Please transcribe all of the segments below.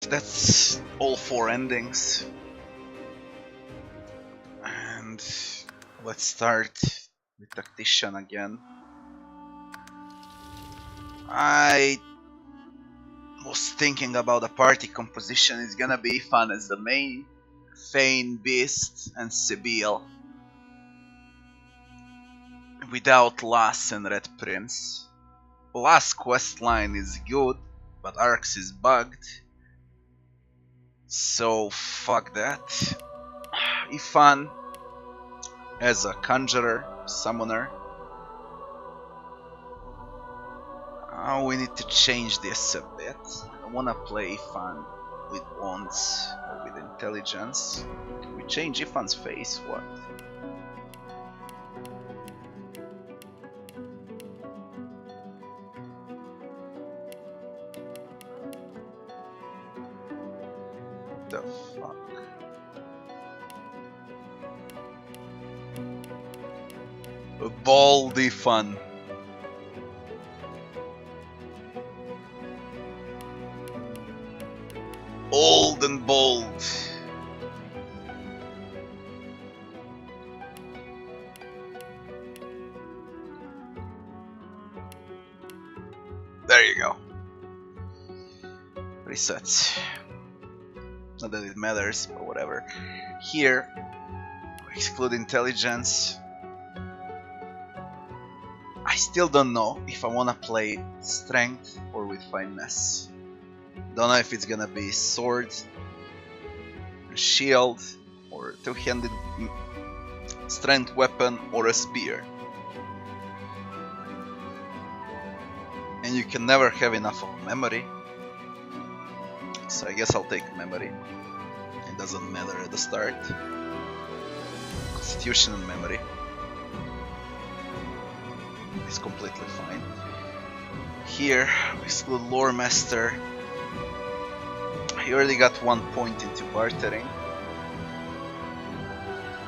that's all 4 endings. And let's start with Tactician again. I was thinking about the party composition. It's gonna be fun as the main, Fane, Beast, and Sibyl. Without Lass and Red Prince. Lass questline is good, but Arx is bugged. So fuck that. Ifan as a conjurer, summoner. We need to change this a bit. I wanna play Ifan with wands or with intelligence. Can we change Ifan's face? What? The fuck? A baldy fun. Old and bold. There you go. Reset. Not that it matters, but whatever. Here, exclude intelligence. I still don't know if I wanna play strength or with finesse. Don't know if it's gonna be sword, shield, or two-handed strength weapon, or a spear. And you can never have enough of memory. So I guess I'll take memory. It doesn't matter at the start. Constitution and memory is completely fine. Here, we exclude Lore Master. You already got 1 point into bartering.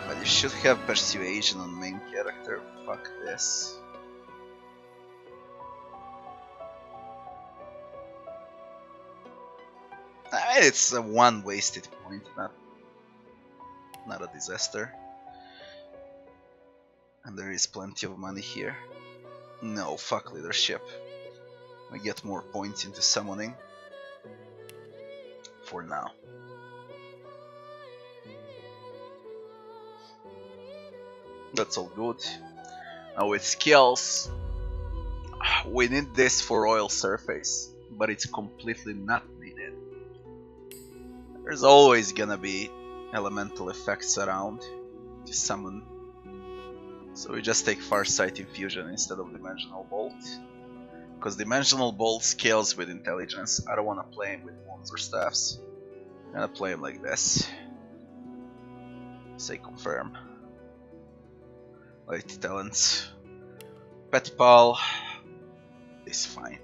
But you should have Persuasion on main character. Fuck this. It's a 1 wasted point, not a disaster. And there is plenty of money here. No, fuck leadership. We get more points into summoning. For now. That's all good. Now with skills, we need this for Royal Surface, but it's completely not needed. There's always gonna be elemental effects around to summon. So we just take Farsight Infusion instead of Dimensional Bolt. Because Dimensional Bolt scales with intelligence. I don't want to play him with wands or staffs. I'm gonna play him like this. Say confirm. Light talents. Pet Pal is fine.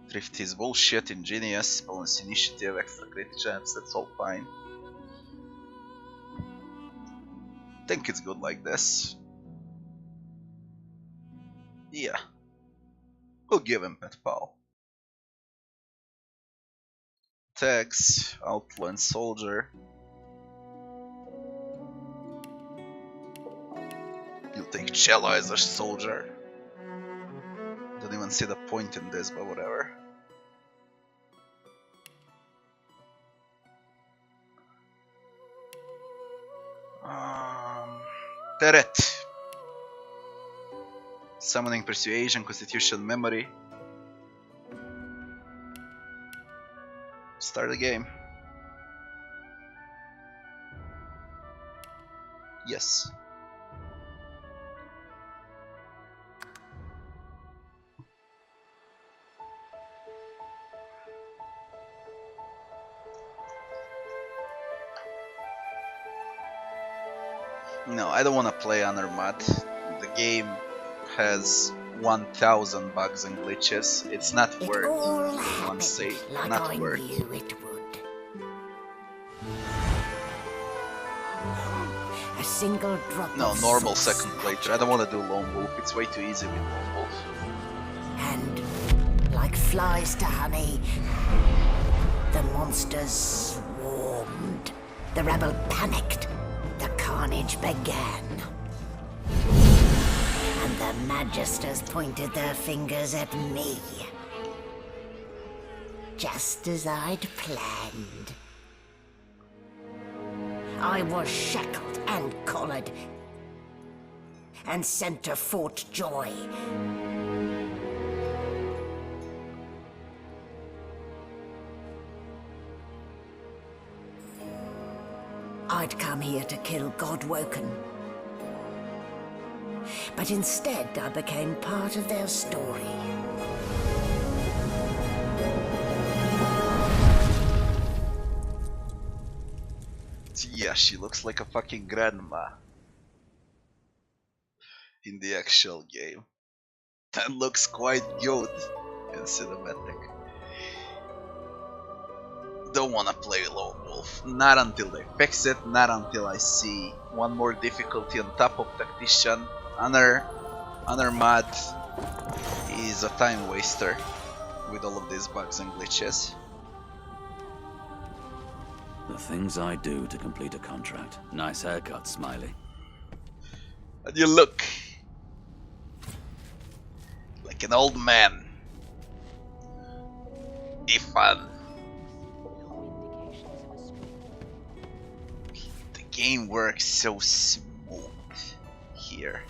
Thrift is bullshit, ingenious, bonus initiative, extra crit chance, that's all fine. Think it's good like this. Yeah. We'll give him Pet Pal. Tags, Outlaw and Soldier. You'll take Cello as a soldier. Don't even see the point in this, but whatever. Teret. Summoning Persuasion, Constitution, Memory. Start the game. Yes. No, I don't want to play under mud. The game has 1000 bugs and glitches. It's not worth one save. Like Not I worth. knew it would. A single drop. No, of normal sauce second playthrough. I don't want to do Lone Wolf. It's way too easy with Lone Wolf. And like flies to honey, The monsters swarmed. The rebel panicked. The carnage began. And the magisters pointed their fingers at me. Just as I'd planned. I was shackled and collared and sent to Fort Joy. I'd come here to kill Godwoken. But instead I became part of their story. Yeah, she looks like a fucking grandma in the actual game. That looks quite good in cinematic. Don't wanna play Lone Wolf. Not until they fix it, not until I see one more difficulty on top of Tactician. Another mod is a time waster with all of these bugs and glitches. The things I do to complete a contract. Nice haircut, Smiley. And you look like an old man. Ifan. The game works so smooth here.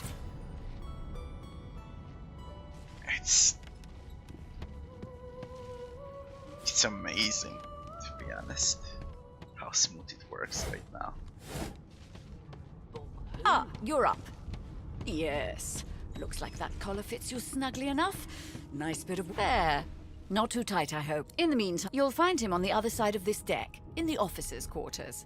It's amazing, to be honest, how smooth it works right now. Ah, you're up. Yes. Looks like that collar fits you snugly enough. Nice bit of there. Not too tight, I hope. In the meantime, you'll find him on the other side of this deck, in the officers' quarters.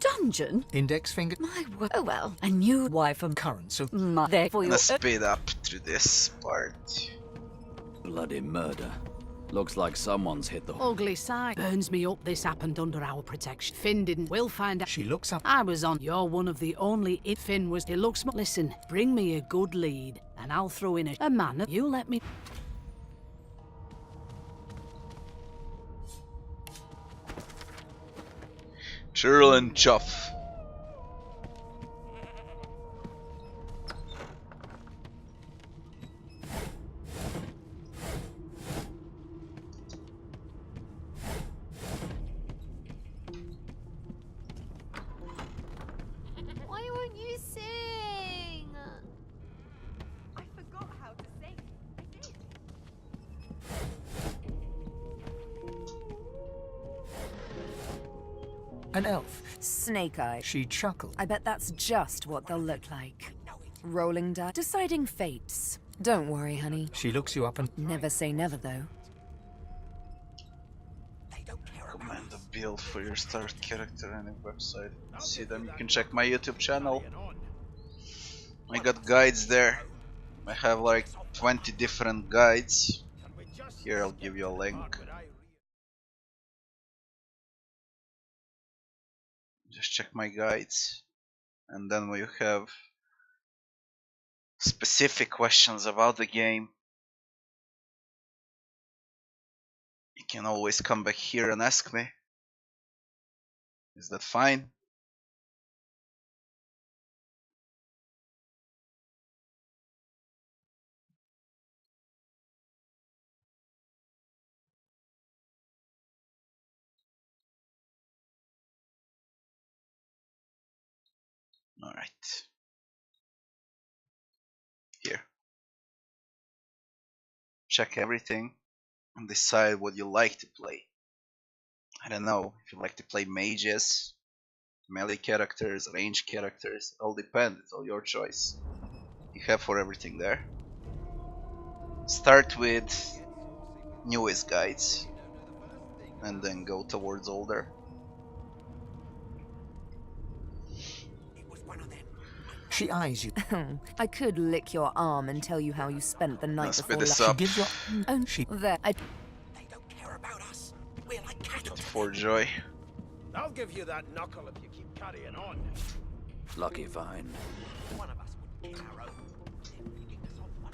Dungeon? Index finger. My word. Oh well, a new wife and Currents of there for I'm your. gonna speed up through this part. Bloody murder. Looks like someone's hit the Ugly sight. Burns me up this happened under our protection. Finn didn't. We'll find out. She looks up. I was on. You're one of the only. If Finn was. It looks. Listen, bring me a good lead, and I'll throw in a man. You let me. Churl and Chuff. Why won't you sing? I forgot how to sing. I did. An elf. Snake Eye. She chuckled. I bet that's just what they'll look like. Rolling dice. Deciding fates. Don't worry, honey. She looks you up and Never say never, though. Command a build for your start character on a website. See them, you can check my YouTube channel. I got guides there. I have like 20 different guides. Here I'll give you a link. Just check my guides. And then when you have specific questions about the game, you can always come back here and ask me. Is that fine? Alright. Here. Check everything and decide what you like to play. I don't know if you like to play mages, melee characters, ranged characters. All depends, it's all your choice. You have for everything there. Start with newest guides and then go towards older. she eyes you. I could lick your arm and tell you how you spent the night Let's before. speed this She up. gives you. Oh, She. there. They don't care about us. We're like cattle. For joy. I'll give you that knuckle if you keep carrying on. lucky find. One of us would kill our own. They're leading us on one.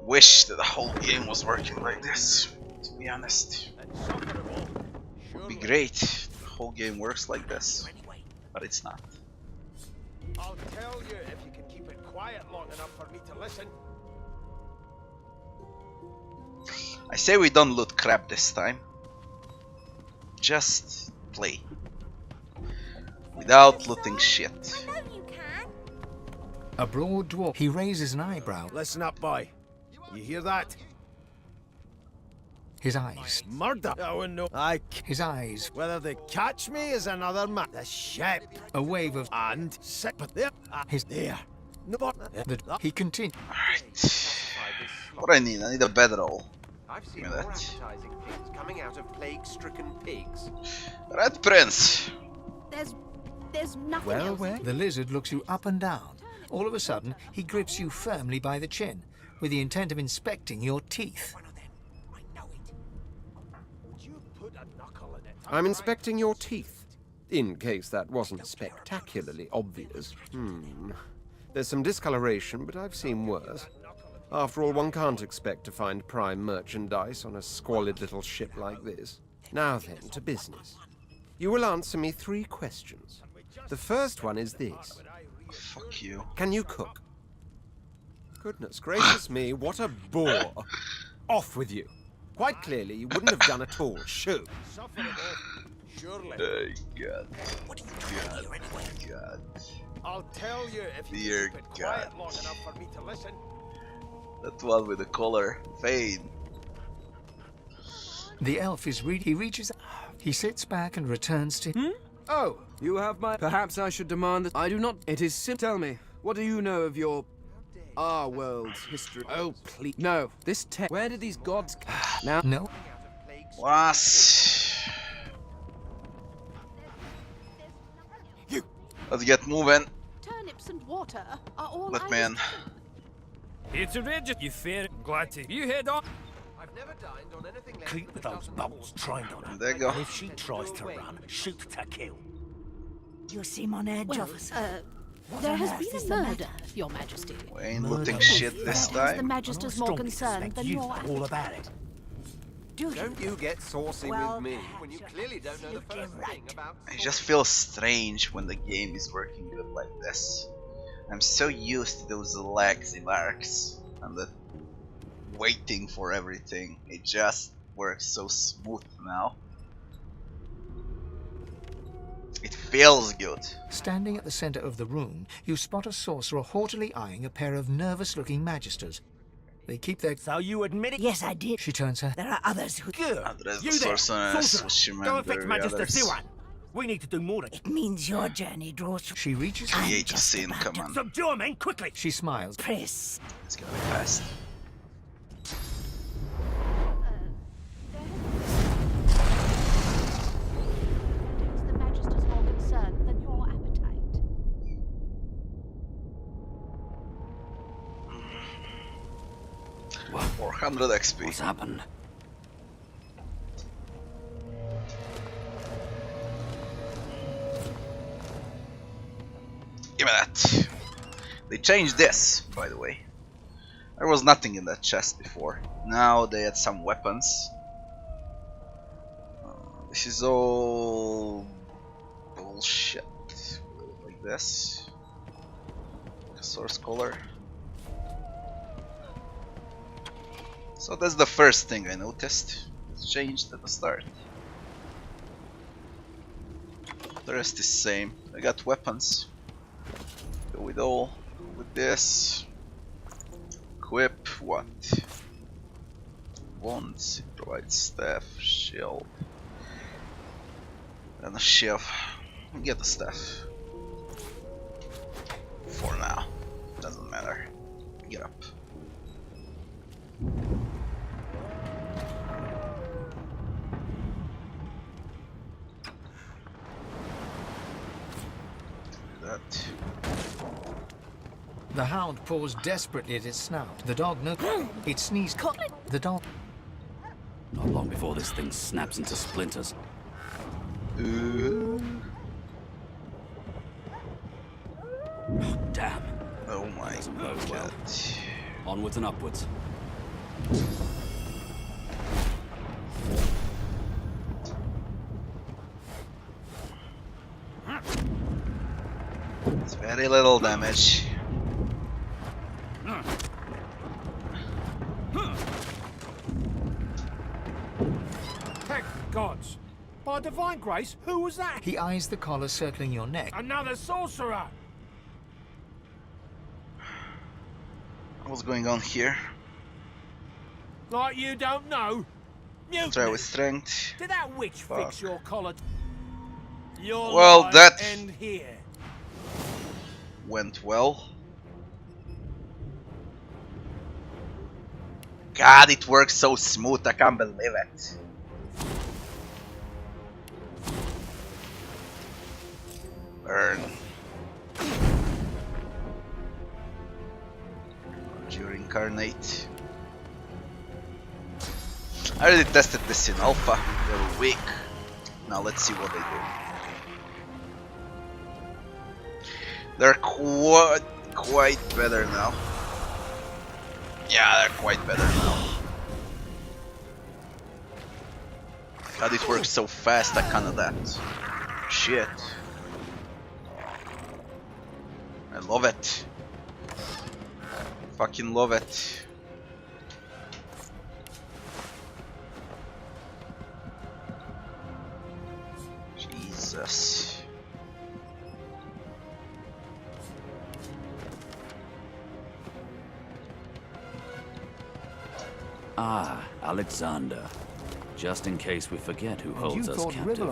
wish that the whole game was working like this, to be honest. Would be great. The whole game works like this, but it's not. I'll tell you if you can keep it quiet long enough for me to listen. I say we don't loot crap this time. Just play. Without looting shit. I know you can. A broad dwarf. He raises an eyebrow. Listen up, boy. You hear that? His eyes. Murder. Oh no. His eyes. Whether they catch me is another matter. The ship. A wave of. And sick. But there. His. There. No. He continues. Alright. What I need a bedroll. I've seen Give more me that. advertising things coming out of plague-stricken pigs. Red Prince. There's nothing Well, else. well. The lizard looks you up and down. All of a sudden, he grips you firmly by the chin, with the intent of inspecting your teeth. I'm inspecting your teeth, in case that wasn't spectacularly obvious. There's some discoloration, but I've seen worse. After all, one can't expect to find prime merchandise on a squalid little ship like this. Now then, to business. You will answer me 3 questions. The first one is this. Fuck you. Can you cook? Goodness gracious me, what a bore. Off with you. Quite clearly, you wouldn't have done at all. Shoo. Surely. God. What are you doing here anyway? God. I'll tell you if you Dear keep it God. quiet long enough for me to listen. That one with the collar. Fade. The elf is he reaches. He sits back and returns to. Oh, you have my... Perhaps I should demand that I do not... It is simple. Tell me, what do you know of your... our world's history? Oh, please. No, this Where did these gods... Now... No. Was. Let's get moving. Turnips and water are all Look, I man. It's a rigid. You fair. Glad to. You head on. I've never dined on anything less Keep than those bubbles trained on her. There you go. And if she tries to run, shoot to kill. You seem on edge, Well, officer. there has on earth been is a the murder, Your Majesty. We ain't looting shit this The time. Magister's more concerned than your all about it. Don't you get saucy Well, with me when you clearly don't know the first thing about... It just feels strange when the game is working good like this. I'm so used to those lagsy lurks and the waiting for everything. It just works so smooth now. It feels good. Standing at the center of the room, you spot a sorcerer haughtily eyeing a pair of nervous-looking magisters. They keep their... So you admit it? Yes, I did. She turns her... There are others who... Good. And the rest of You the there, sorcerers, sorcerer. she Go remember and fix the Magister others. Siwan. We need to do more. It means your journey draws... She reaches... The I'm age of just sin, about come to on. Subdue him, quickly. She smiles. Press. It's gonna be fast. The Magister's more concerned than your appetite. What? 400 XP. What's happened? Give me that. They changed this, by the way. There was nothing in that chest before. Now they had some weapons. This is all bullshit. Like this. Source color. So that's the first thing I noticed. It's changed at the start. The rest is same. I got weapons. Go with all. With this. Equip what? Wands. Provide staff. Shield. And a shield. Get the staff. For now. Doesn't matter. Get up. Do that. The hound paws desperately at its snout. The dog knows. It sneezed. The dog. Not long before this thing snaps into splinters. Ooh. Oh, damn. Oh my Doesn't bode well. god. Onwards and upwards. It's very little damage. Thank the gods. By divine grace, who was that? He eyes the collar circling your neck. Another sorcerer! What's going on here? Like you don't know? Mutiny. Try with strength. Did that witch fix your collar? Your Well, life that end here. went well. God, it works so smooth, I can't believe it. Burn. You incarnate. I already tested this in alpha, they were weak. Now let's see what they do. They're quite better now. Yeah, they're quite better now. God, it works so fast, I can't adapt. Shit. I love it. Fucking love it. Jesus. Ah, Alexander. Just in case we forget who holds us captive.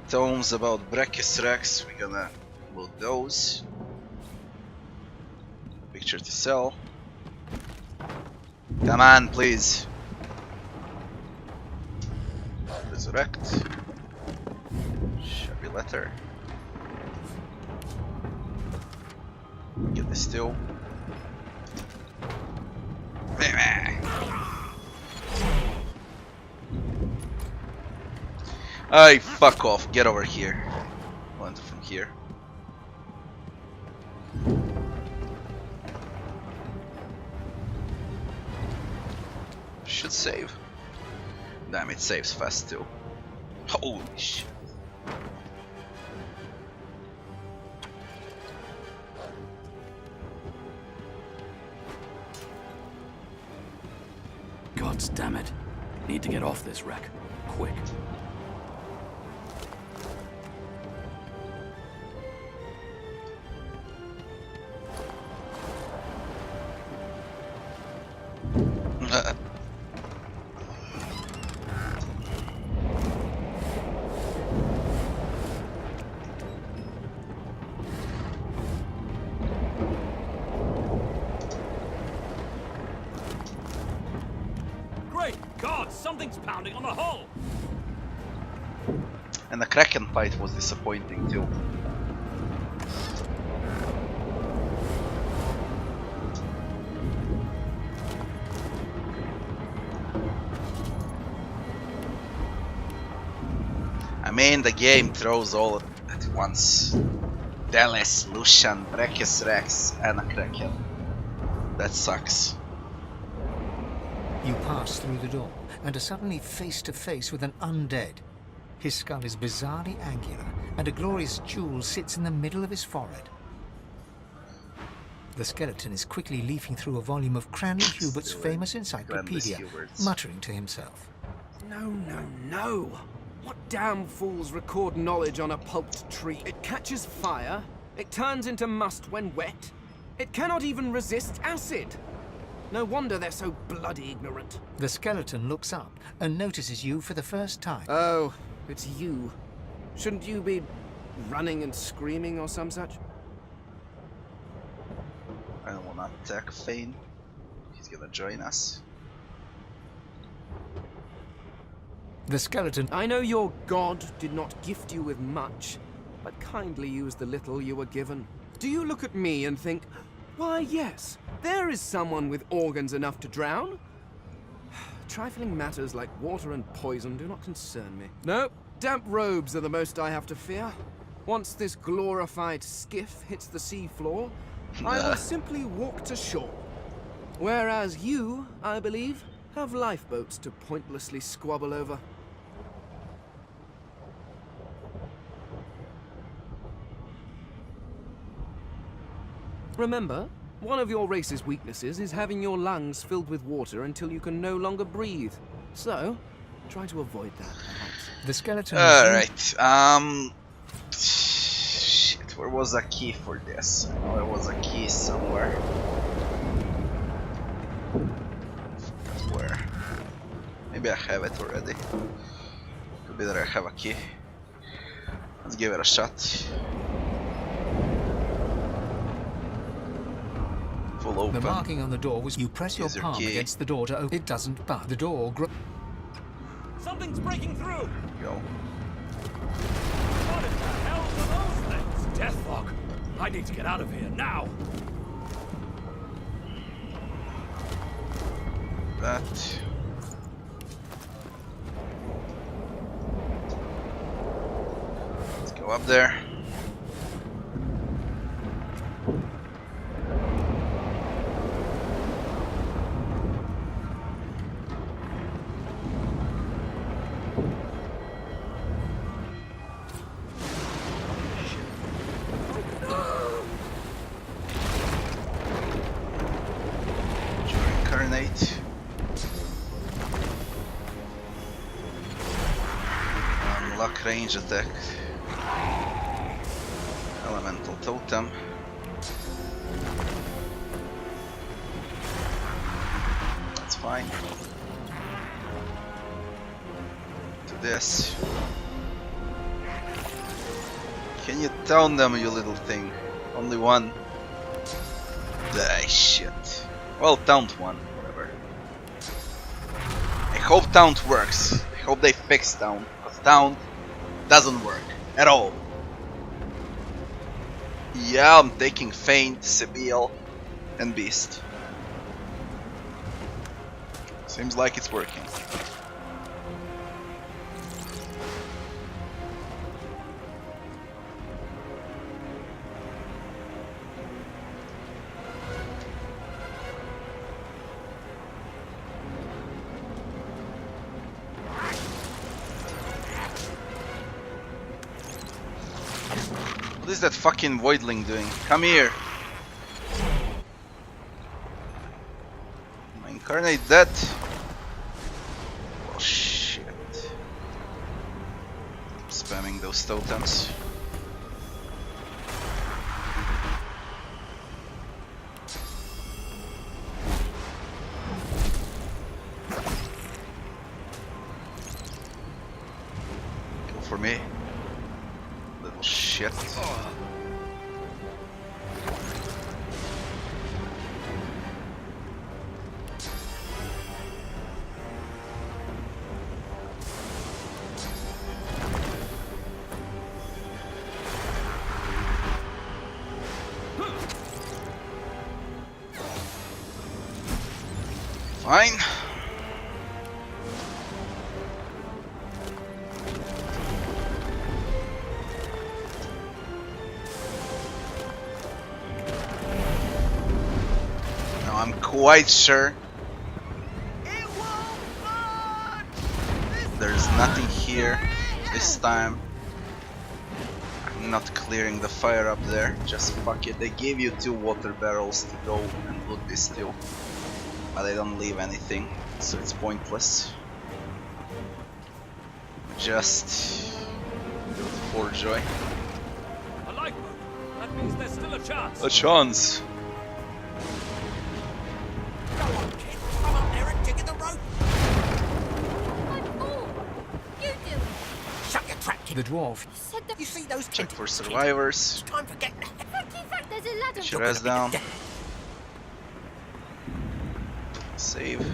Tomes about Brachus Rex, we're gonna load those. Picture to sell. Come on, please. Resurrect. Shabby letter. Get this too. Ay, fuck off. Get over here. One from here. Should save. Damn, it saves fast too. Holy shit. Gods damn it. Need to get off this wreck. Quick. Something's pounding on the hull. And the Kraken fight was disappointing too. I mean, the game throws all at once. Delis, Lucian, Brachus Rex, and a Kraken. That sucks. You pass through the door and are suddenly face to face with an undead. His skull is bizarrely angular, and a glorious jewel sits in the middle of his forehead. The skeleton is quickly leafing through a volume of Cranley Hubert's famous encyclopedia, muttering to himself. No. What damn fools record knowledge on a pulped tree? It catches fire, it turns into must when wet, it cannot even resist acid. No wonder they're so bloody ignorant. The skeleton looks up and notices you for the first time. Oh, it's you. Shouldn't you be running and screaming or some such? I don't wanna attack Fane. He's gonna join us. The skeleton... I know your god did not gift you with much, but kindly used the little you were given. Do you look at me and think, why yes, there is someone with organs enough to drown? Trifling matters like water and poison do not concern me. Nope, damp robes are the most I have to fear. Once this glorified skiff hits the sea floor, I will simply walk to shore. Whereas you, I believe, have lifeboats to pointlessly squabble over. Remember, one of your race's weaknesses is having your lungs filled with water until you can no longer breathe. So, try to avoid that, perhaps. The skeleton... Alright, shit, where was a key for this? I know there was a key somewhere. Forgot where. Maybe I have it already. Could be that I have a key. Let's give it a shot. Full open. The marking on the door was you press your palm against the door to open. It doesn't budge. The door Something's breaking through! Go. What in the hell are those things? Death fog. I need to get out of here now. That. Let's go up there. Unlock range attack. Elemental totem. That's fine. To this. Can you taunt them, you little thing? Only one. Die shit. Well, taunt one, whatever. I hope taunt works. I hope they fix taunt, because taunt doesn't work at all. Yeah, I'm taking Feint, Sibyl, and Beast. Seems like it's working. What is that fucking voidling doing? Come here! Am I incarnate dead? Oh shit. Spamming those totems. Go for me. Little shit. Fine. Now I'm quite sure there's nothing here this time. I'm not clearing the fire up there. Just fuck it. They gave you 2 water barrels to go and loot this too. But they don't leave anything, so it's pointless. Just do it for joy. A lifeboat. That means there's still a chance. A chance. Go on, kid. Come up there and dig in the rope. You do it. Shut your trap, kid. The dwarf. You see those Check for tentacles, kid? survivors. It's time for getting ahead. Fact, there's a ladder. Get your ass down. Save.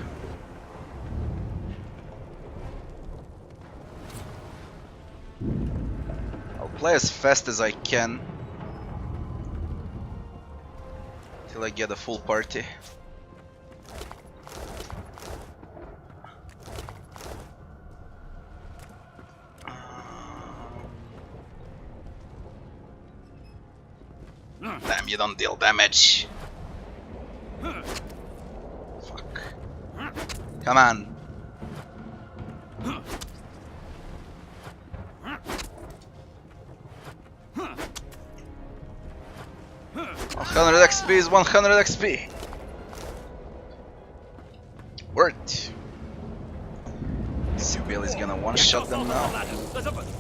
I'll play as fast as I can till I get a full party. Damn, you don't deal damage. Come on. 100 XP is 100 XP. Worked. Sibyl is gonna one-shot them now.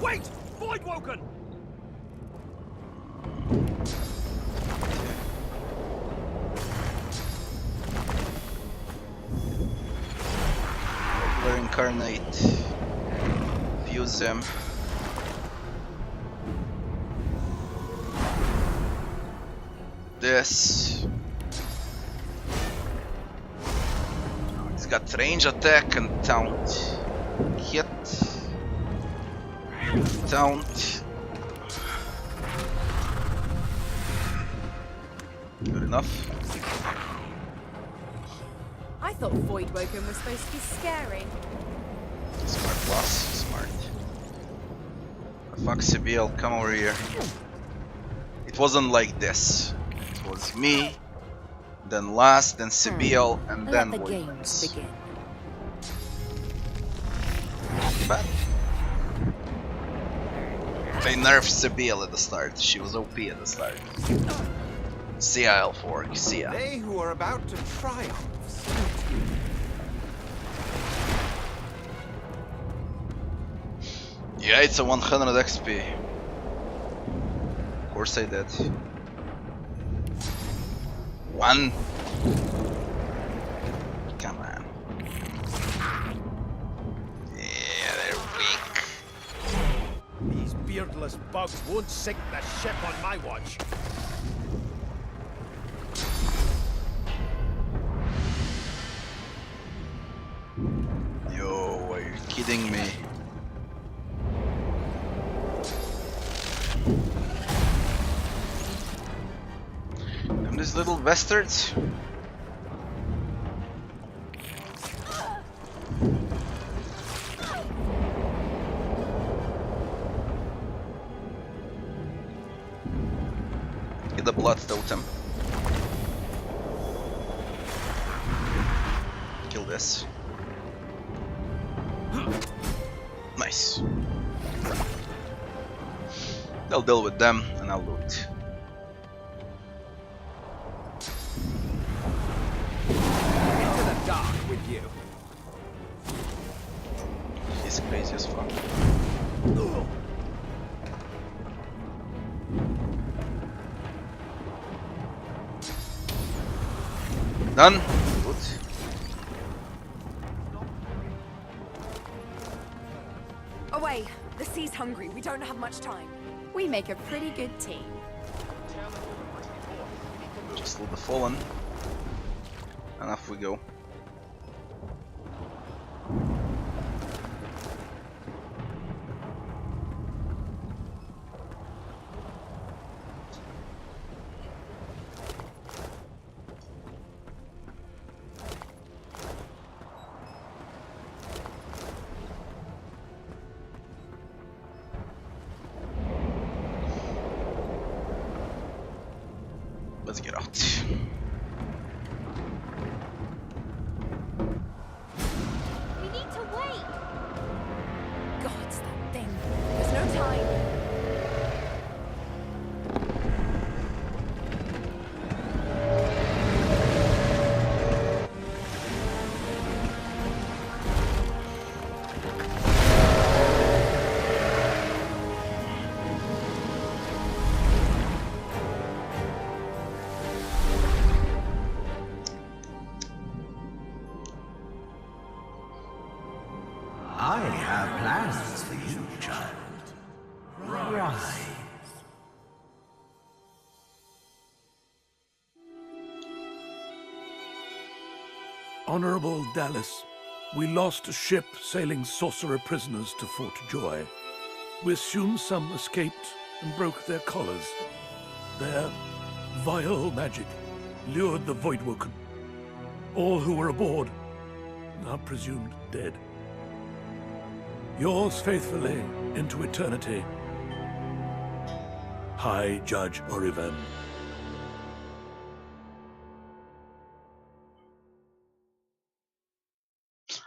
Wait! Voidwoken! Regular incarnate. Fuse him. This. He's got range attack and taunt. Hit. Taunt. Good enough. I thought Voidwoken was supposed to be scary. Smart boss, smart. Fuck Sibyl, come over here. It wasn't like this. It was me, then last, then Sibyl, and then Let the games begin. Bad. They nerfed Sibyl at the start. She was OP at the start. See ya, Elfork. See ya. They who are about to triumph. Yeah, it's a 100 XP. Of course I did. One. Come on. Yeah, they're weak. These beardless bugs won't sink the ship on my watch. Yo, are you kidding me? And these little bastards. Get the blood totem. Kill this. Nice. They'll deal with them and I'll loot. Into the dark with you. He's crazy as fuck. Done. Good. Away! The sea's hungry. We don't have much time. We make a pretty good team. Just loot the fallen. And off we go. Let's get out. We need to wait. Gods, that thing. There's no time. I have plans for you, child. Rise. Honorable Dallas, we lost a ship sailing sorcerer prisoners to Fort Joy. We assume some escaped and broke their collars. Their vile magic lured the Voidwoken. All who were aboard are presumed dead. Yours faithfully into eternity, High Judge Oriven.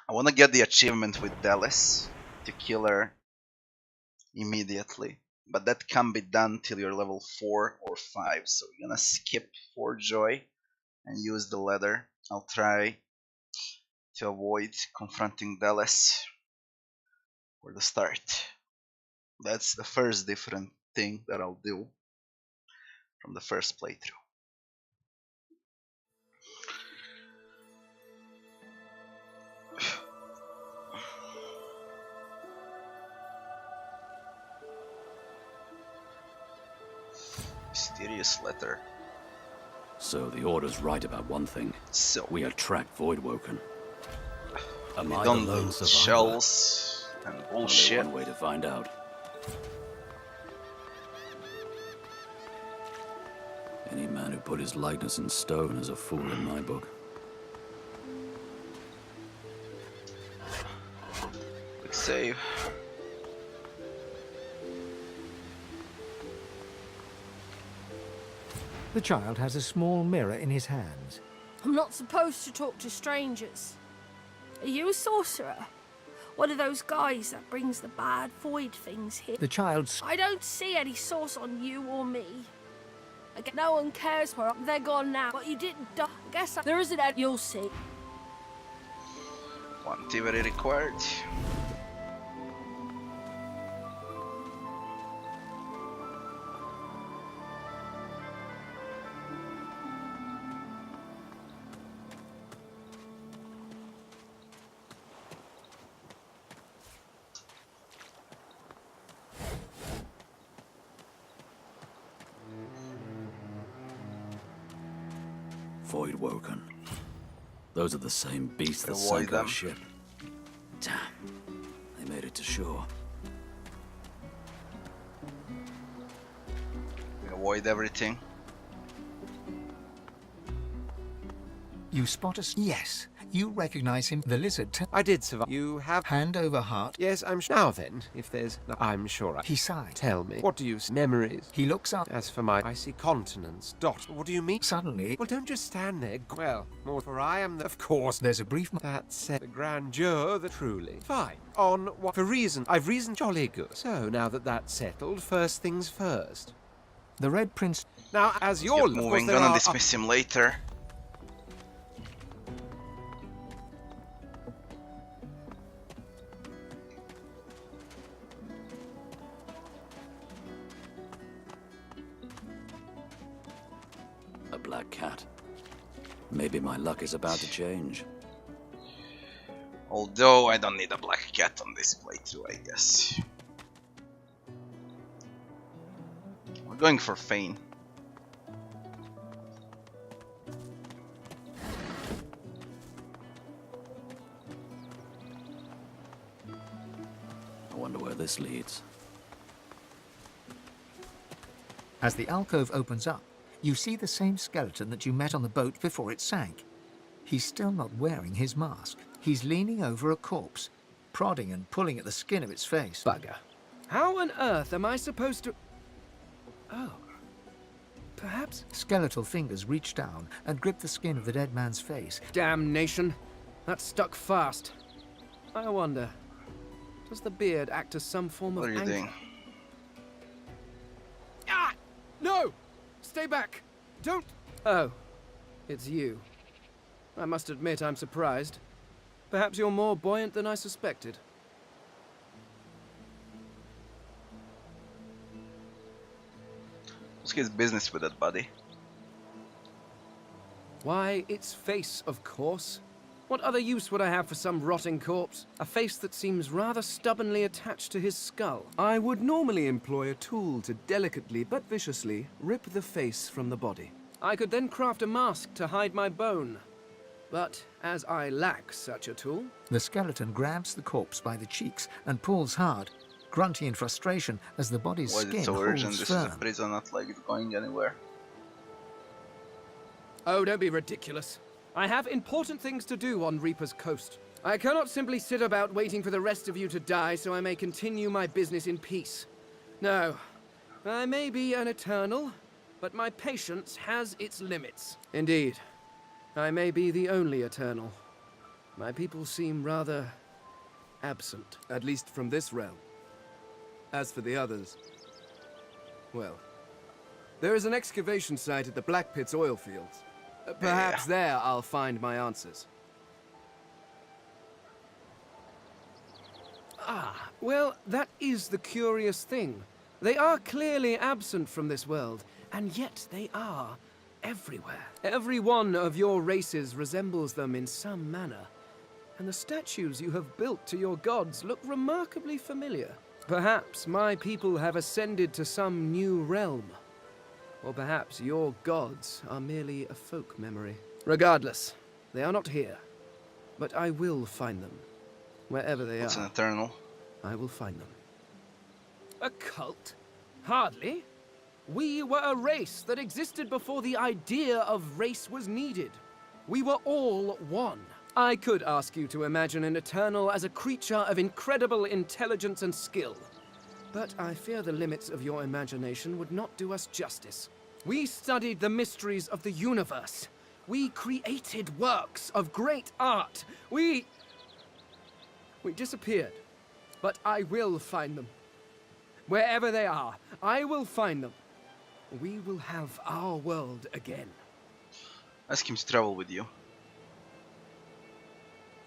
I want to get the achievement with Dallas to kill her immediately, but that can't be done till you're level 4 or 5, so we're gonna skip for Joy and use the leather. I'll try to avoid confronting Dallas for the start. That's the first different thing that I'll do from the first playthrough. Mysterious letter. So the Order's right about one thing. So we attract Voidwoken. Am we I don't the lone do survivor? shells and bullshit. Only one way to find out. Any man who put his likeness in stone is a fool in my book. Quick save. The child has a small mirror in his hands. I'm not supposed to talk to strangers. Are you a sorcerer? One of those guys that brings the bad void things here? The child's... I don't see any source on you or me. I guess no one cares where they're gone now, but you didn't die. I guess there isn't any. You'll see. One activity required. Voidwoken. Those are the same beasts that Avoid sank our them. ship. Damn. They made it to shore. We avoid everything. You spot us? Yes. You recognize him, the lizard. I did survive. You have... Hand over heart. Yes, I'm sure. Now then, if there's... I'm sure I... He sighed. Tell me, what do you see? Memories? He looks up. As for my... I see continents. Dot. What do you mean? Suddenly... Well, don't just stand there. Well, more for I am the... Of course. There's a brief... That's the grandeur, the truly. Fine. On what... For reason. I've reasoned jolly good. So, now that that's settled, first things first. The Red Prince... Now, as you're... Keep moving, gonna dismiss him later. Black cat. Maybe my luck is about to change. Although I don't need a black cat on this playthrough, I guess. We're going for Fane. I wonder where this leads. As the alcove opens up, you see the same skeleton that you met on the boat before it sank. He's still not wearing his mask. He's leaning over a corpse, prodding and pulling at the skin of its face. Bugger. How on earth am I supposed to... Oh. Perhaps... Skeletal fingers reach down and grip the skin of the dead man's face. Damnation. That stuck fast. I wonder, does the beard act as some form of What are you anchor? doing? Ah! No! Stay back! Don't... Oh. It's you. I must admit I'm surprised. Perhaps you're more buoyant than I suspected. What's his business with that body? Why, its face, of course. What other use would I have for some rotting corpse? A face that seems rather stubbornly attached to his skull. I would normally employ a tool to delicately but viciously rip the face from the body. I could then craft a mask to hide my bone. But as I lack such a tool... The skeleton grabs the corpse by the cheeks and pulls hard, grunting in frustration as the body's Why is skin it so urgent? holds This firm. is a prison, not like it's going anywhere. Oh, don't be ridiculous. I have important things to do on Reaper's Coast. I cannot simply sit about waiting for the rest of you to die so I may continue my business in peace. No, I may be an eternal, but my patience has its limits. Indeed, I may be the only eternal. My people seem rather absent, at least from this realm. As for the others, well, there is an excavation site at the Black Pit's oil fields. Perhaps there I'll find my answers. Ah, well, that is the curious thing. They are clearly absent from this world, and yet they are everywhere. Every one of your races resembles them in some manner, and the statues you have built to your gods look remarkably familiar. Perhaps my people have ascended to some new realm. Or perhaps your gods are merely a folk memory. Regardless, they are not here. But I will find them. Wherever they What's are. an eternal? I will find them. A cult? Hardly. We were a race that existed before the idea of race was needed. We were all one. I could ask you to imagine an Eternal as a creature of incredible intelligence and skill. But I fear the limits of your imagination would not do us justice. We studied the mysteries of the universe. We created works of great art. We disappeared. But I will find them. Wherever they are, I will find them. We will have our world again. Ask him to travel with you.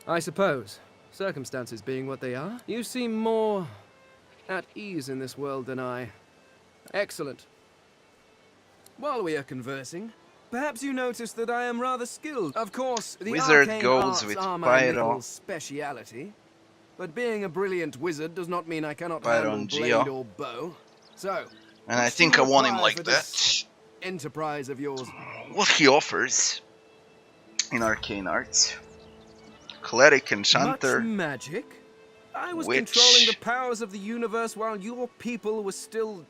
I suppose, circumstances being what they are, you seem more at ease in this world than I. Excellent. While we are conversing, perhaps you notice that I am rather skilled. Of course, the Wizard arcane goes arts with are my Pyro. little speciality. But being a brilliant wizard does not mean I cannot Pyro handle and blade Geo. or bow. So, And I what think do I you want him require like for that. this enterprise of yours. What he offers in arcane arts. Cleric, enchanter, Much magic? I was witch, controlling the powers of the universe while your people were still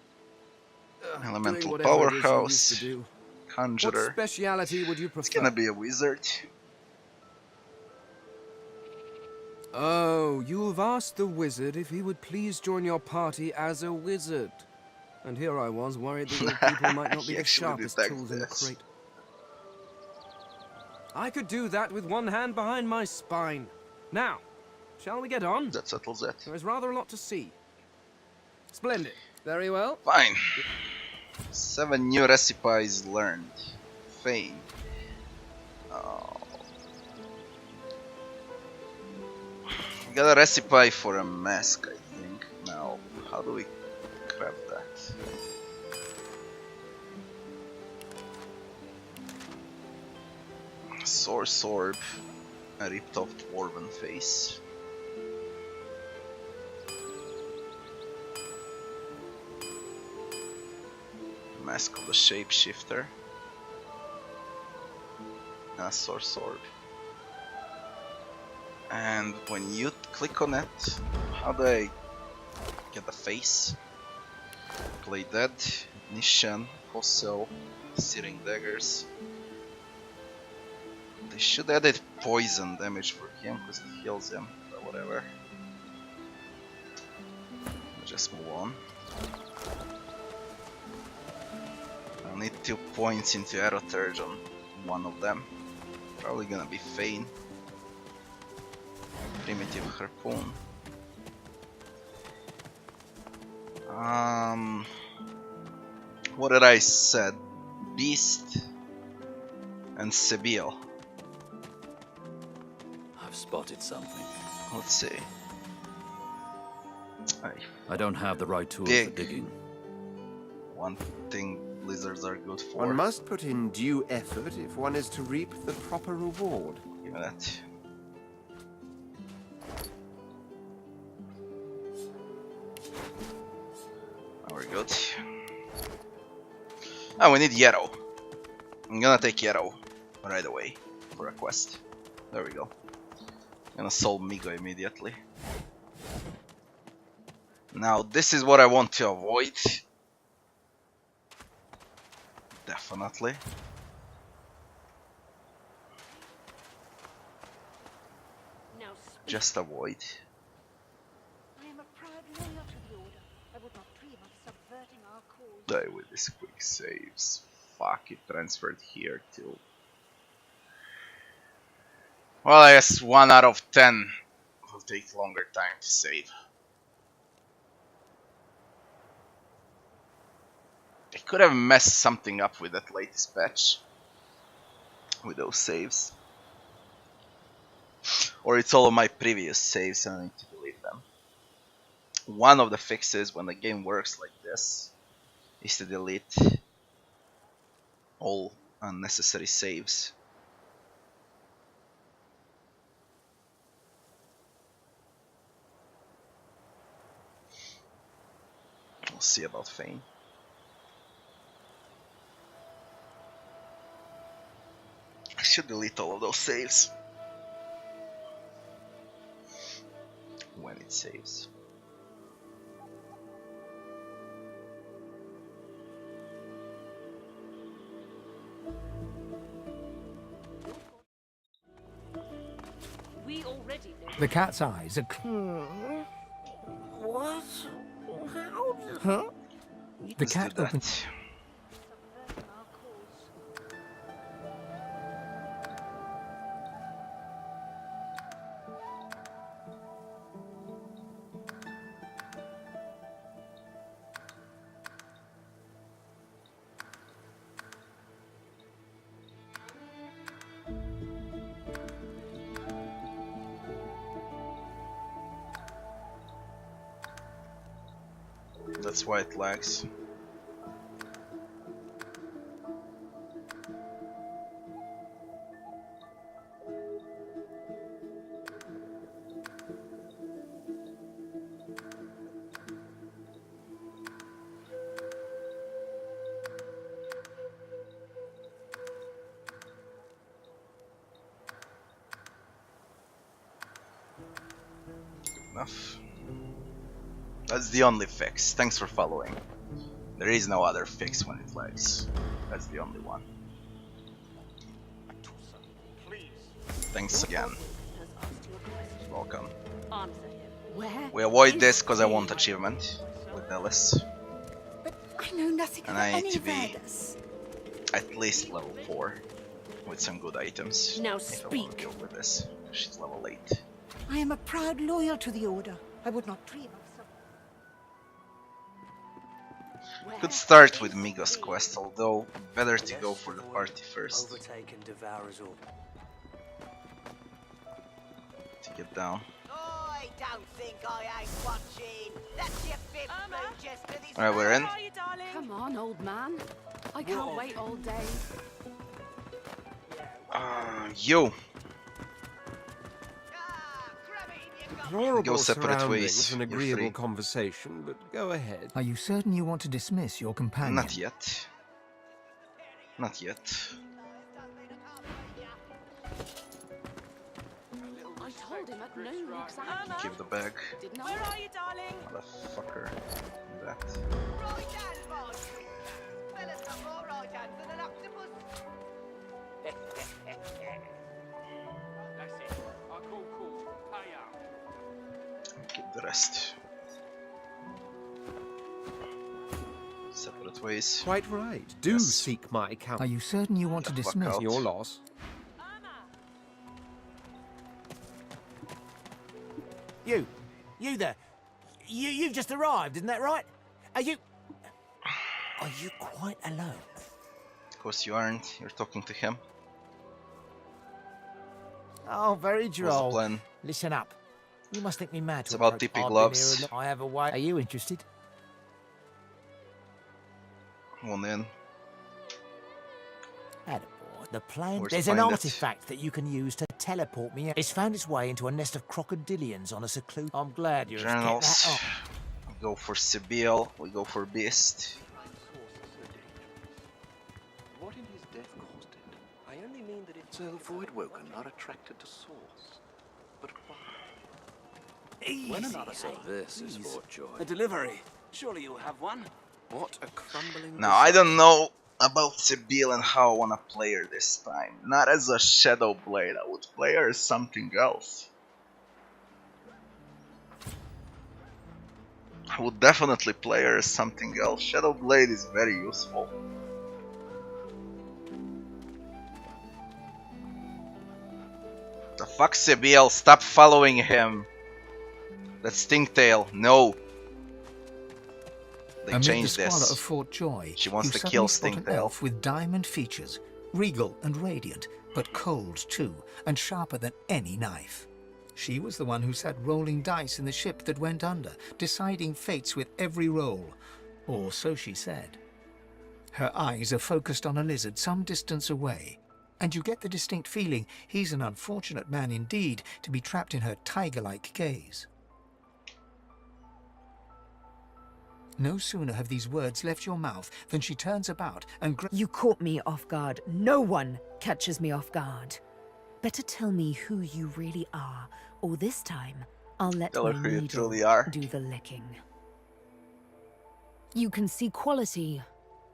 doing elemental whatever it is you powerhouse, used to do. conjurer. What speciality would you prefer? It's gonna be a wizard. Oh, you've asked the wizard if he would please join your party as a wizard. And here I was, worried that your people might not be He the actually sharpest detected tools in the this. crate. I could do that with one hand behind my spine. Now, shall we get on? That settles it. There is rather a lot to see. Splendid. Very well. Fine. 7 new recipes learned. Fame. Oh. We got a recipe for a mask, I think. Now, how do we grab that? Source orb. A ripped off dwarven face. Mask of the Shapeshifter. And a source orb. And when you click on it, how do I get the face? Play dead, Nishan, fossil, searing daggers. They should add poison damage for him because it heals him, but whatever. We'll just move on. I'll need 2 points into Aeroturge on one of them. Probably gonna be Fane. Primitive Harpoon. What did I said? Beast and Sibyl. I've spotted something. Let's see. I don't have the right tools Dig. for digging. One thing lizards are good for. One must put in due effort if one is to reap the proper reward. Give me that. Oh, we're good. Oh, we need Yarrow. I'm gonna take Yarrow right away for a quest. There we go. Gonna solve Migo immediately. Now, this is what I want to avoid. Definitely. Just avoid. I am a proud loyal to the Order. I would not dream of subverting our cause. Die with these quick saves. Fuck, it transferred here too. Well, I guess 1 out of 10 will take longer time to save. They could have messed something up with that latest patch. With those saves. Or it's all of my previous saves and I need to delete them. One of the fixes when the game works like this is to delete all unnecessary saves. We'll see about Fane. I should delete all of those saves when it saves. We already know. The cat's eyes are... What? How? Huh? The Let's cat do that. opens... That's why it lags. Good enough. That's the only fix. Thanks for following. There is no other fix when it lags. That's the only one. Thanks again. Welcome. Where? We avoid this because I want achievement with Ellis. But I know nothing And about I need any to of be Ardus. at least level 4 with some good items. Now if I want to speak. deal with this. She's level 8. I am a proud loyal to the Order. I would not dream of some... Could start with Migos quest, although better to go for the party first. Overtake and devour us all. To get down. I don't think I ain't watching. That's your fifth moon just to this. Alright, we're in. Come on, old man. I can't wait all day. You! Horrible Go separate surroundings ways. and You're agreeable free. conversation, but go ahead. Are you certain you want to dismiss your companion? Not yet. Not yet. I told him at noon exactly. Keep the bag. Where are you, darling? Motherfucker. That. Right hand, boss. Fella's got more right hands than an octopus. That's it. I call court. Pay up. Keep the rest. Separate ways. Quite right. Do seek my counsel. Are you certain you want to dismiss? Your loss. You there. You've just arrived, isn't that right? Are you quite alone? Of course you aren't. You're talking to him. Oh, very What's the droll. plan? Listen up. You must think me mad. It's to about approach. TP I've been gloves. here I have a way. Are you interested? One in. Attaboy. The plan. Where's There's to an find it? artifact that you can use to teleport me. It's found its way into a nest of crocodilians on a secluded. I'm glad you're getting that Journals. off. We go for Sibyl. We go for Beast. What in his death caused it? I only mean that it's void woken, not attracted to source. But why? When another sort of this is for joy. A delivery. Surely you'll have one. What a crumbling. Now I don't know about Sibyl and how I wanna play her this time. Not as a Shadow Blade. I would play her as something else. I would definitely play her as something else. Shadow Blade is very useful. The fuck, Sibyl, stop following him. That's Stinktail, no. They Amid changed the squalor this. of Fort Joy, She wants you to kill suddenly spot an Stinktail. elf with diamond features, regal and radiant, but cold too, and sharper than any knife. She was the one who sat rolling dice in the ship that went under, deciding fates with every roll, or so she said. Her eyes are focused on a lizard some distance away, and you get the distinct feeling he's an unfortunate man indeed to be trapped in her tiger-like gaze. No sooner have these words left your mouth than she turns about and You caught me off guard. No one catches me off guard. Better tell me who you really are, or this time I'll let Tell her my who you needle truly are. do the licking. You can see quality,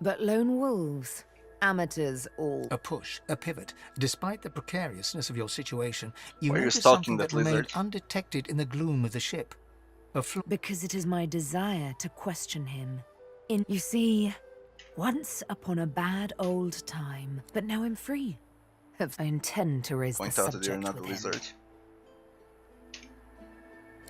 but lone wolves, amateurs all. A push, a pivot. Despite the precariousness of your situation, you Why are you notice stalking something that that remained lizard? undetected in the gloom of the ship. Because it is my desire to question him. You see, once upon a bad old time, but now I'm free. I intend to raise Point the out that you're subject not a with him. lizard.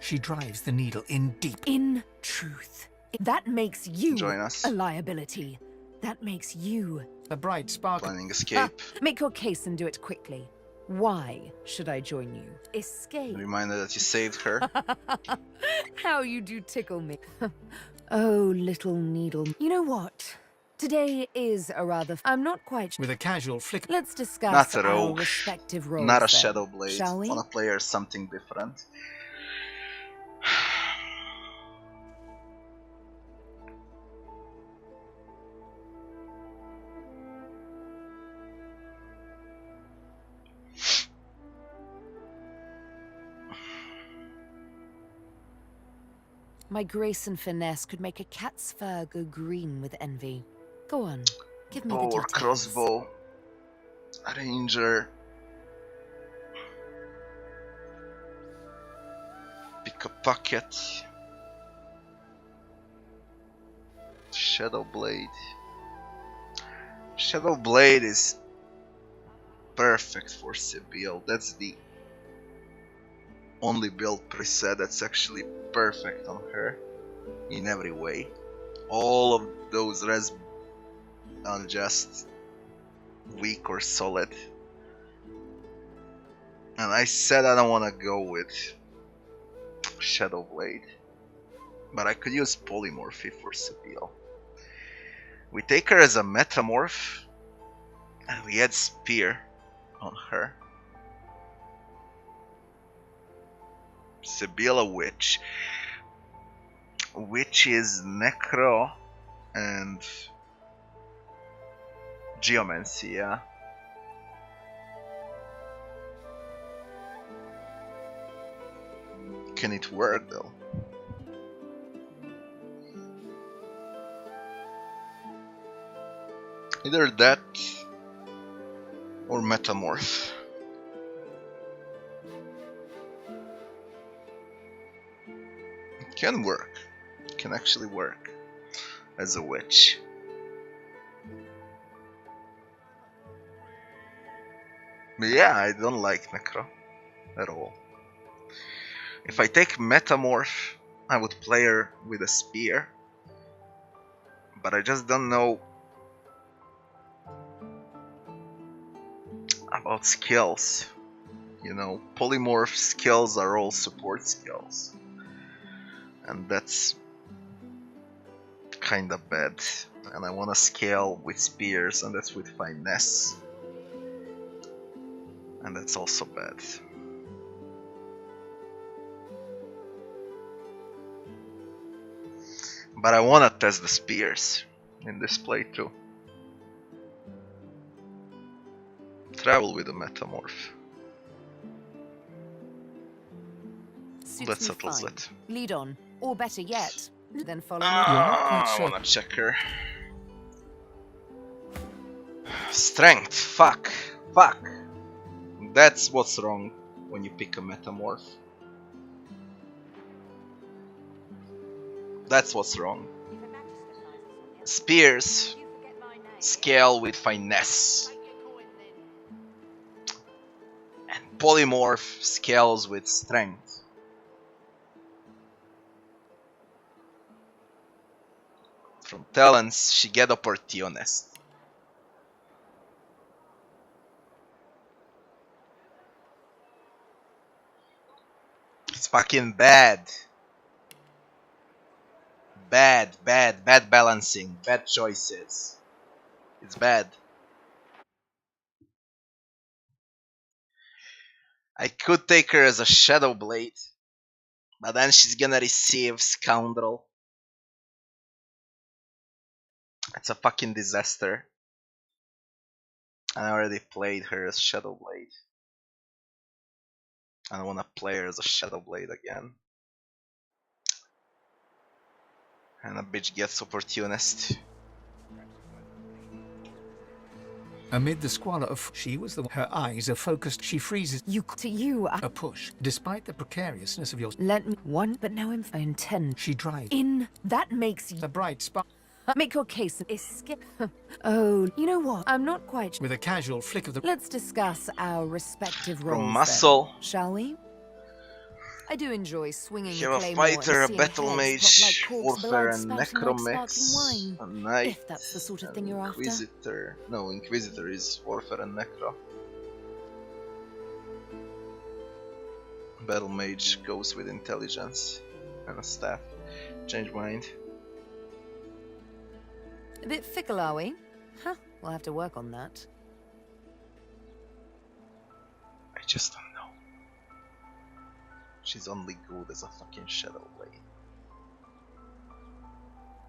She drives the needle in deep. In truth, that makes you Join us. a liability. That makes you a bright spark. Planning escape. Make your case and do it quickly. Why should I join you? Escape. Reminder that you saved her. How you do tickle me. Oh, little needle. You know what? Today is a rather... I'm not quite... With a casual flick. Let's discuss Not a our rogue. respective roles Not a then, Shadow Blade. shall we? Wanna play her something different. My grace and finesse could make a cat's fur go green with envy. Go on, give me Bow the or details. crossbow. Ranger. Pick a pocket. Shadow Blade. Shadow Blade is perfect for Sibyl. That's the only build preset that's actually perfect on her in every way. All of those res are just weak or solid. And I said I don't want to go with Shadow Blade, but I could use Polymorphy for Sibyl. We take her as a Metamorph and we add Spear on her. Sibyl a Witch. Witch is Necro and Geomancy, yeah. Can it work though? Either that or Metamorph. It can work. It can actually work as a witch. But yeah, I don't like Necro at all. If I take Metamorph, I would play her with a spear. But I just don't know about skills. You know, Polymorph skills are all support skills. And that's kinda bad. And I wanna scale with spears, and that's with finesse. And that's also bad. But I wanna test the spears in this playthrough. Travel with a Metamorph. Suits That me settles fine. it. Lead on, or better yet, then follow me. I wanna check her. Strength, fuck. That's what's wrong when you pick a Metamorph. That's what's wrong. Spears scale with finesse. Polymorph scales with strength. From talents, she get opportunist. It's fucking bad. Bad balancing, bad choices. It's bad. I could take her as a Shadow Blade, but then she's gonna receive Scoundrel. It's a fucking disaster. I already played her as Shadow Blade. I don't wanna play her as a Shadow Blade again. And a bitch gets opportunist. Amid the squalor of she was the her eyes are focused. She freezes. A push. Despite the precariousness of your Let me one, but now I intend. She drives In that makes you a bright spark. Make your case. Escape. Oh, you know what? I'm not quite sure. With a casual flick of the. Let's discuss our respective roles. From muscle. Then, shall we? I do enjoy swinging You have a claymore fighter, and a battle seeing heads mage, pop like corpse warfare, blood and spouting like necromix, sparkling a wine. knight, If that's the sort of thing you're after. Inquisitor. No, Inquisitor is warfare and necro. Battle mage goes with intelligence and a staff. Change mind. A bit fickle, are we? Huh, we'll have to work on that. I just don't know. She's only good as a fucking Shadow Blade.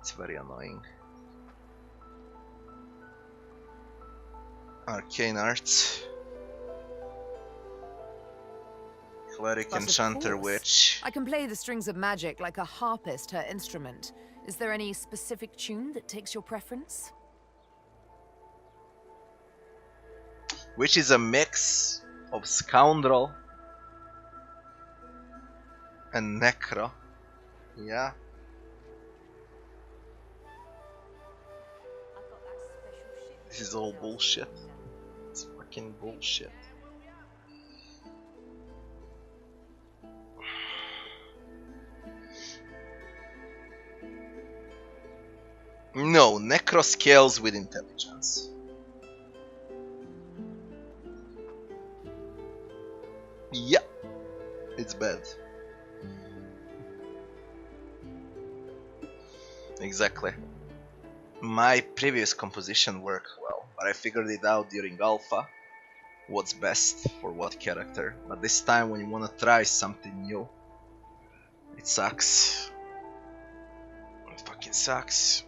It's very annoying. Arcane arts. Cleric, But of enchanter, course. witch. I can play the strings of magic like a harpist her instrument. Is there any specific tune that takes your preference? Which is a mix of Scoundrel and Necro. Yeah. This is all bullshit. It's fucking bullshit. No, Necro scales with intelligence. Yeah, it's bad. Exactly. My previous composition worked well, but I figured it out during alpha what's best for what character. But this time when you wanna try something new, it sucks. It fucking sucks.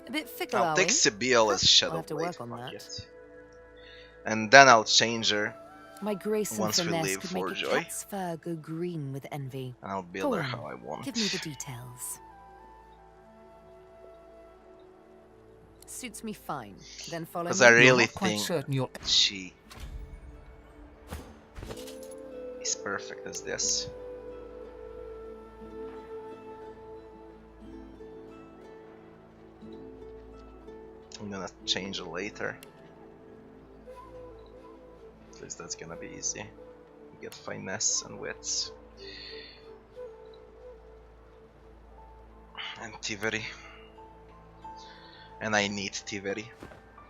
A bit fickle, I'll are take we? Sibyl as I'll Shadow have to Blade, work on fuck that. it. And then I'll change her My grace and once we finesse leave could make a Forjoy. cat's fur go green with envy. And I'll build Go her on, how I want. Give me the details. Suits me fine. Then follow Because me. I really not quite think certain you're- she is perfect as this. I'm gonna change it later. At least that's gonna be easy. You get finesse and wits. And thievery. And I need thievery.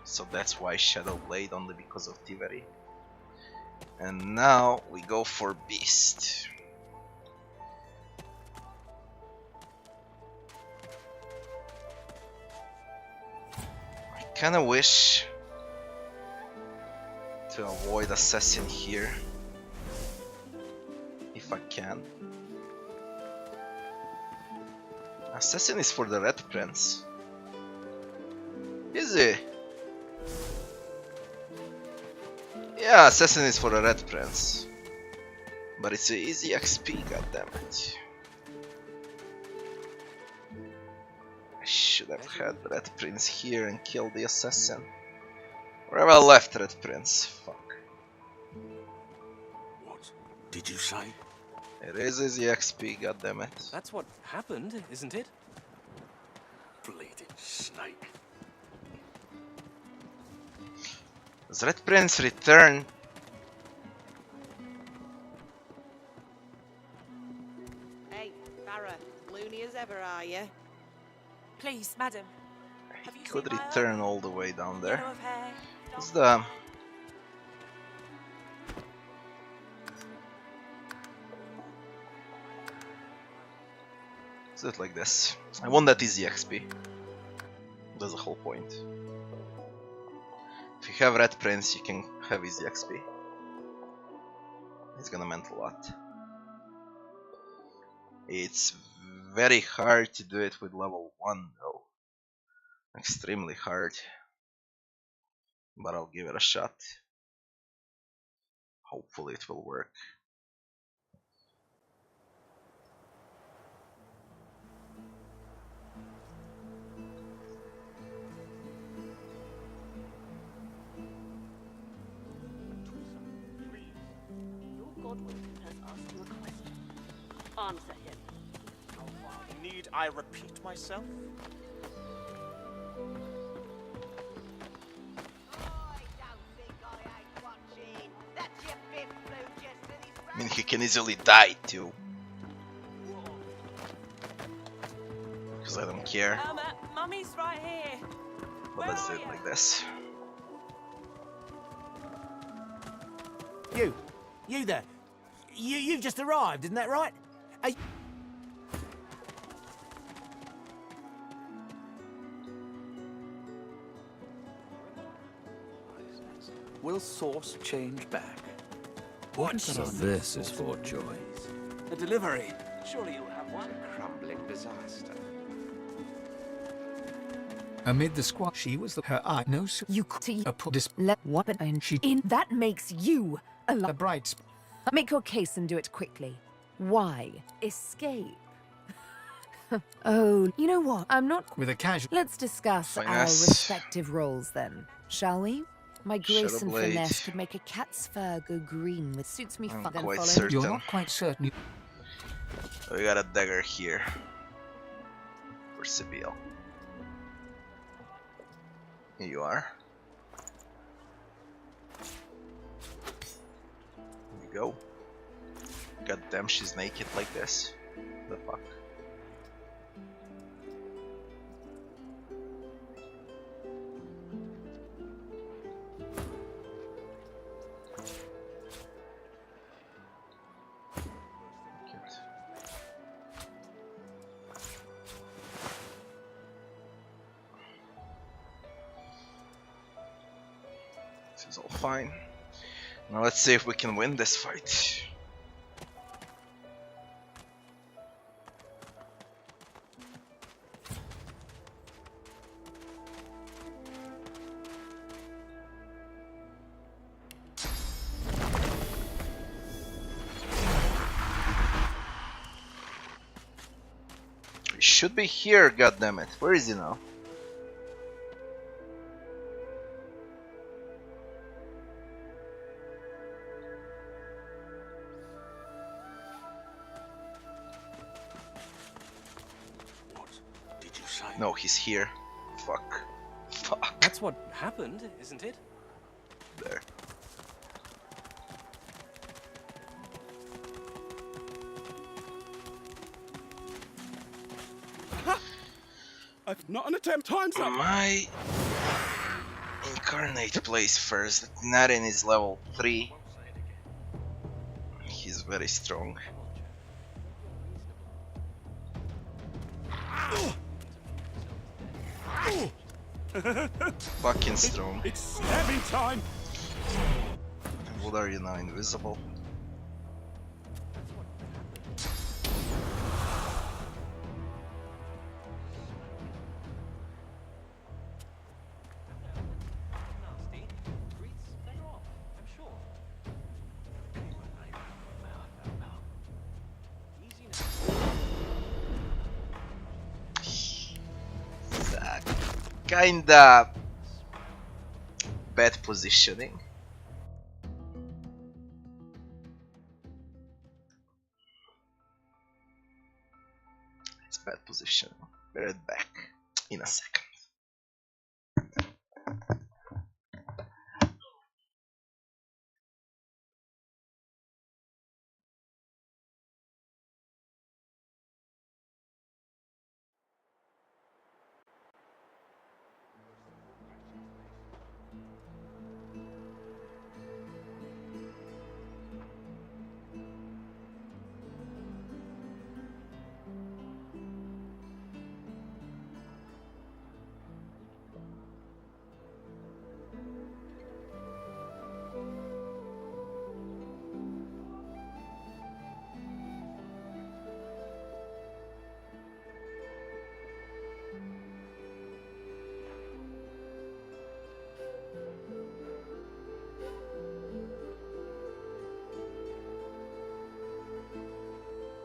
So that's why Shadow Blade, only because of thievery. And now we go for Beast. I kinda wish to avoid Assassin here, if I can. Assassin is for the Red Prince. Is he? Yeah, Assassin is for the Red Prince. But it's an easy XP, goddammit. I should have had Red Prince here and killed the assassin. Where have I left Red Prince? Fuck. What did you say? It is easy XP, goddammit. That's what happened, isn't it? Bleeding snake. Does Red Prince return? Hey, Farah, loony as ever, are you? Please, madam. He could return all the way down there. Yellow of hair, What's the... Let's do it like this. I want that easy XP. That's the whole point. If you have Red Prince, you can have easy XP. It's gonna mean a lot. It's very hard to do it with level 1 though. Extremely hard. But I'll give it a shot. Hopefully it will work. Answer him. Need I repeat myself? I mean, he can easily die too. Because I don't care. Mummy's right here. But let's do it like this. You there. You've just arrived, isn't that right? Will source change back? So this is Fort Joy. A delivery. Surely you'll have one. Crumbling disaster. Amid the squad, she was her eye. No, You could a put let what and she in that makes you a bright. Make your case and do it quickly. Why escape? Oh, you know what? I'm not With a casual. Let's discuss our Finesse. respective roles then, shall we? My grace and Shadowblade. finesse could make a cat's fur go green with suits me I'm fun. quite Follow. certain. You're not quite certain. We got a dagger here. For Sibyl. Here you are. Here you go. God damn, she's naked like this. The fuck? This is all fine. Now let's see if we can win this fight. He should be here, goddammit. Where is he now? Did you say? No, he's here. Fuck. Fuck. That's what happened, isn't it? There. I've not an attempt. Time's up. My incarnate plays first. Narin is level 3. He's very strong. Fucking strong. It's stabbing time. What are you now, invisible? kinda bad positioning. It's bad positioning. Be right back in a second.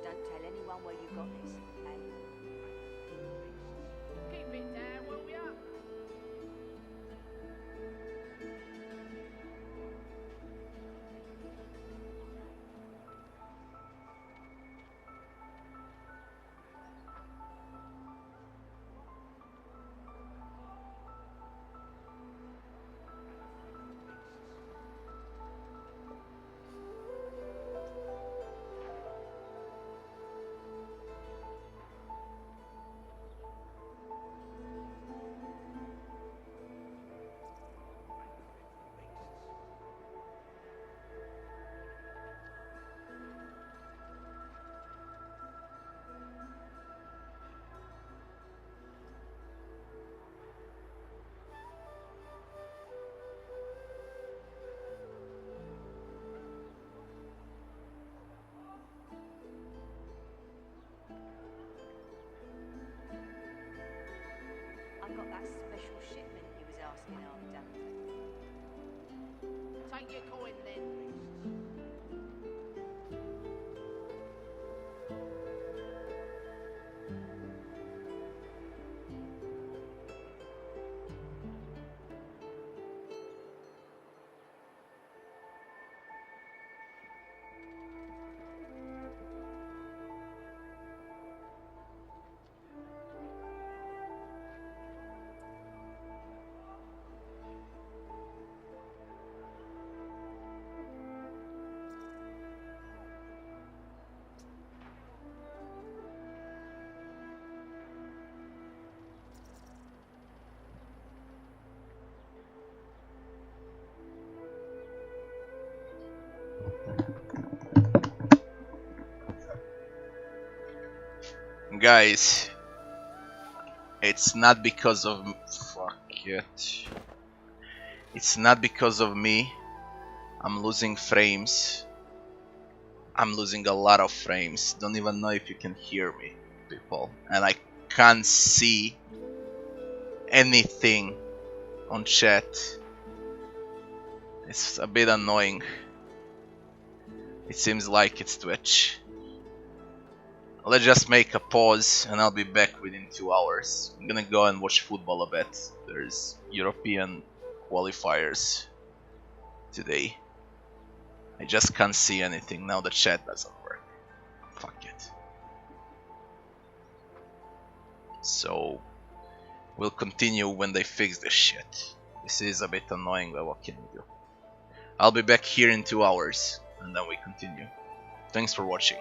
Don't tell anyone where you got this. Keep it there, will ya? I got that special shipment you was asking after. Take your coin then. Guys, it's not because of fuck it. It's not because of me. I'm losing frames. I'm losing a lot of frames. Don't even know if you can hear me, people. And I can't see anything on chat. It's a bit annoying. It seems like it's Twitch. Let's just make a pause and I'll be back within 2 hours. I'm gonna go and watch football a bit. There's European qualifiers today. I just can't see anything now the chat doesn't work. Fuck it. So we'll continue when they fix this shit. This is a bit annoying, but what can we do? I'll be back here in 2 hours and then we continue. Thanks for watching.